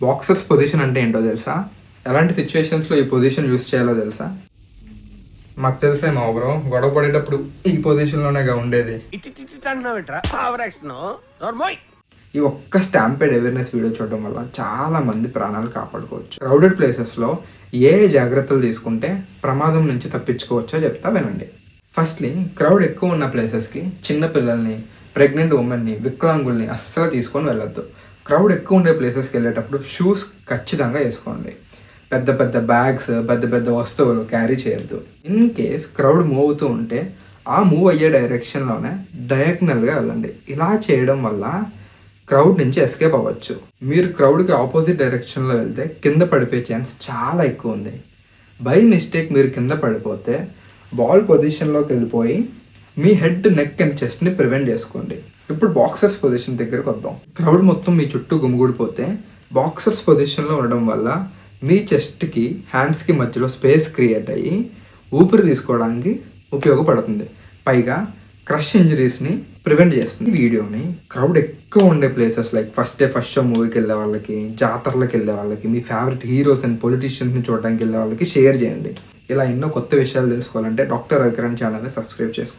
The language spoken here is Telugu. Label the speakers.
Speaker 1: బాక్సర్స్ పొజిషన్ అంటే ఏంటో తెలుసా? ఎలాంటి సిచ్యువేషన్స్లో ఈ పొజిషన్ యూస్ చేయాలో తెలుసా? మాకు తెలిసే మా బ్రో, గొడవ పడేటప్పుడు ఈ పొజిషన్లోనేగా ఉండేది. ఈ ఒక్క స్టాంపేడ్ అవేర్నెస్ వీడియో చూడడం వల్ల చాలా మంది ప్రాణాలు కాపాడుకోవచ్చు. క్రౌడెడ్ ప్లేసెస్లో ఏ జాగ్రత్తలు తీసుకుంటే ప్రమాదం నుంచి తప్పించుకోవచ్చో చెప్తా వినండి. ఫస్ట్లీ, క్రౌడ్ ఎక్కువ ఉన్న ప్లేసెస్కి చిన్న పిల్లల్ని, ప్రెగ్నెంట్ ఉమెన్ని, వికలాంగుల్ని అస్సలు తీసుకొని వెళ్ళొద్దు. క్రౌడ్ ఎక్కువ ఉండే ప్లేసెస్కి వెళ్ళేటప్పుడు షూస్ ఖచ్చితంగా వేసుకోండి. పెద్ద పెద్ద బ్యాగ్స్, పెద్ద పెద్ద వస్తువులు క్యారీ చేయొద్దు. ఇన్ కేస్ క్రౌడ్ మూవ్ అవుతూ ఉంటే ఆ మూవ్ అయ్యే డైరెక్షన్లోనే డయాగ్నల్గా వెళ్ళండి. ఇలా చేయడం వల్ల క్రౌడ్ నుంచి ఎస్కేప్ అవ్వచ్చు. మీరు క్రౌడ్కి ఆపోజిట్ డైరెక్షన్లో వెళ్తే కింద పడిపోయే ఛాన్స్ చాలా ఎక్కువ ఉంది. బై మిస్టేక్ మీరు కింద పడిపోతే బాల్ పొజిషన్లోకి వెళ్ళిపోయి మీ హెడ్, నెక్ అండ్ చెస్ట్ని ప్రివెంట్ చేసుకోండి. ఇప్పుడు బాక్సర్స్ పొజిషన్ దగ్గరకు వద్దాం. క్రౌడ్ మొత్తం మీ చుట్టూ గుమిగూడిపోతే బాక్సర్స్ పొజిషన్లో ఉండడం వల్ల మీ చెస్ట్కి, హ్యాండ్స్కి మధ్యలో స్పేస్ క్రియేట్ అయ్యి ఊపిరి తీసుకోవడానికి ఉపయోగపడుతుంది. పైగా క్రష్ ఇంజరీస్ని ప్రివెంట్ చేస్తుంది. వీడియోని క్రౌడ్ ఎక్కువ ఉండే ప్లేసెస్ లైక్ ఫస్ట్ షో మూవీకి వెళ్ళే వాళ్ళకి, జాతరలకు వెళ్ళే వాళ్ళకి, మీ ఫేవరెట్ హీరోస్ అండ్ పొలిటీషియన్స్ని చూడడానికి వెళ్ళే వాళ్ళకి షేర్ చేయండి. ఇలా ఎన్నో కొత్త విషయాలు తెలుసుకోవాలంటే డాక్టర్ రవికిరణ్ ఛానల్ని సబ్స్క్రైబ్ చేసుకోండి.